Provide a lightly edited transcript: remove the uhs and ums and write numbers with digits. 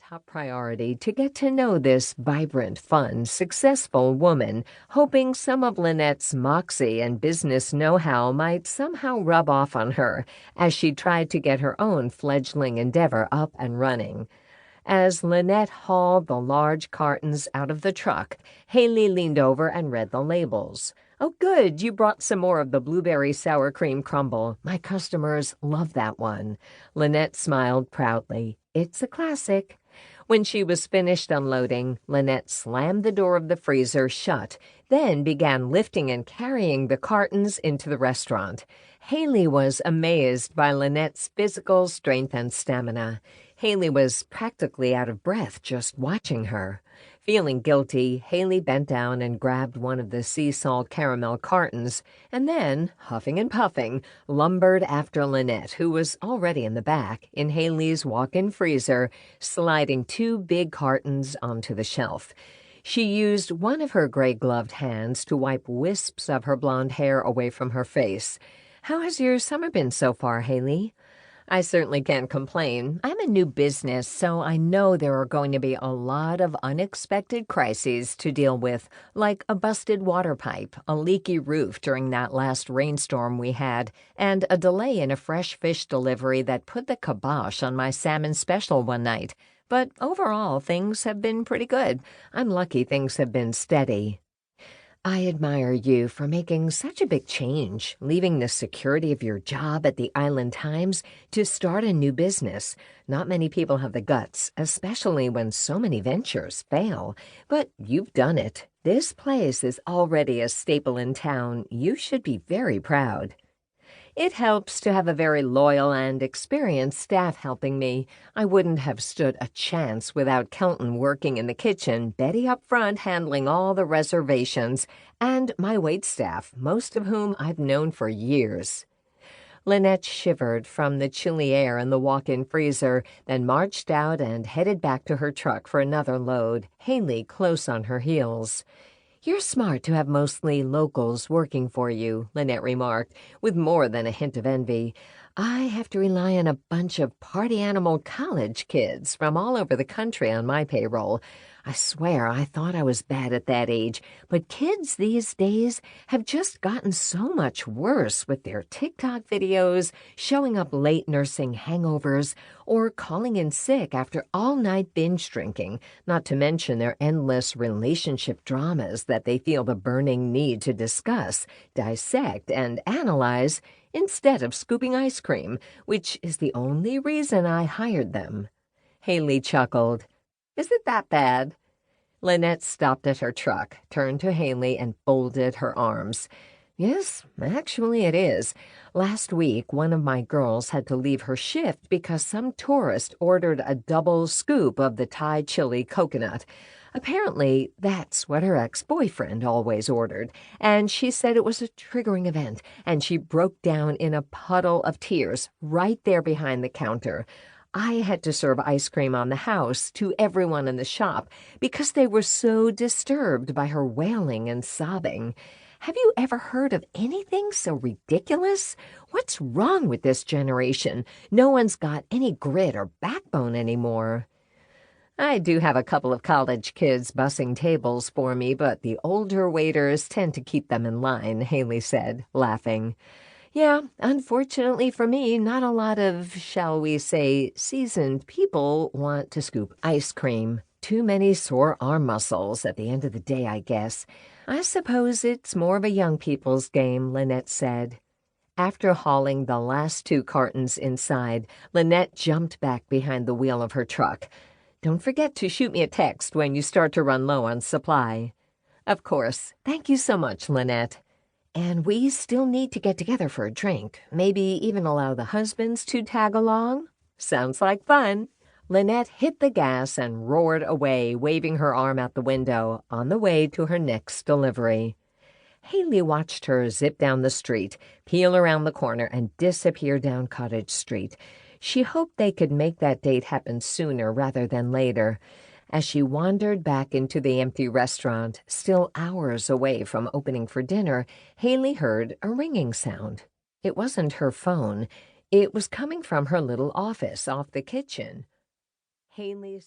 top priority to get to know this vibrant, fun, successful woman, hoping some of Lynette's moxie and business know-how might somehow rub off on her as she tried to get her own fledgling endeavor up and running. As Lynette hauled the large cartons out of the truck, Hayley leaned over and read the labels. "Oh, good, you brought some more of the blueberry sour cream crumble. My customers love that one." Lynette smiled proudly. "It's a classic." When she was finished unloading, Lynette slammed the door of the freezer shut, then began lifting and carrying the cartons into the restaurant. Hayley was amazed by Lynette's physical strength and stamina. Hayley was practically out of breath just watching her. Feeling guilty, Hayley bent down and grabbed one of the sea salt caramel cartons, and then, huffing and puffing, lumbered after Lynette, who was already in the back, in Hayley's walk-in freezer, sliding 2 big cartons onto the shelf. She used one of her gray-gloved hands to wipe wisps of her blonde hair away from her face. "How has your summer been so far, Hayley?" "I certainly can't complain. I'm a new business, so I know there are going to be a lot of unexpected crises to deal with, like a busted water pipe, a leaky roof during that last rainstorm we had, and a delay in a fresh fish delivery that put the kibosh on my salmon special one night. But overall, things have been pretty good. I'm lucky things have been steady." "I admire you for making such a big change, leaving the security of your job at the Island Times to start a new business. Not many people have the guts, especially when so many ventures fail. But you've done it. This place is already a staple in town. You should be very proud." "It helps to have a very loyal and experienced staff helping me. I wouldn't have stood a chance without Kelton working in the kitchen, Betty up front handling all the reservations, and my waitstaff, most of whom I've known for years." Lynette shivered from the chilly air in the walk-in freezer, then marched out and headed back to her truck for another load, Hayley close on her heels. "You're smart to have mostly locals working for you," Lynette remarked, with more than a hint of envy. "I have to rely on a bunch of party animal college kids from all over the country on my payroll. I swear I thought I was bad at that age, but kids these days have just gotten so much worse with their TikTok videos, showing up late nursing hangovers, or calling in sick after all-night binge drinking, not to mention their endless relationship dramas that they feel the burning need to discuss, dissect, and analyze instead of scooping ice cream, which is the only reason I hired them." Hayley chuckled. "Is it that bad?" Lynette stopped at her truck, turned to Hayley, and folded her arms. "Yes, actually it is. Last week, one of my girls had to leave her shift because some tourist ordered a double scoop of the Thai chili coconut. Apparently, that's what her ex-boyfriend always ordered, and she said it was a triggering event, and she broke down in a puddle of tears right there behind the counter. I had to serve ice cream on the house to everyone in the shop because they were so disturbed by her wailing and sobbing. Have you ever heard of anything so ridiculous? What's wrong with this generation? No one's got any grit or backbone anymore." "I do have a couple of college kids bussing tables for me, but the older waiters tend to keep them in line," Hayley said, laughing. "Yeah, unfortunately for me, not a lot of, shall we say, seasoned people want to scoop ice cream. Too many sore arm muscles at the end of the day, I guess. I suppose it's more of a young people's game," Lynette said. After hauling the last 2 cartons inside, Lynette jumped back behind the wheel of her truck. "Don't forget to shoot me a text when you start to run low on supply." "Of course. Thank you so much, Lynette." "And we still need to get together for a drink. Maybe even allow the husbands to tag along?" "Sounds like fun." Lynette hit the gas and roared away, waving her arm out the window, on the way to her next delivery. Hayley watched her zip down the street, peel around the corner, and disappear down Cottage Street. She hoped they could make that date happen sooner rather than later. As she wandered back into the empty restaurant, still hours away from opening for dinner, Hayley heard a ringing sound. It wasn't her phone. It was coming from her little office off the kitchen. Hayley's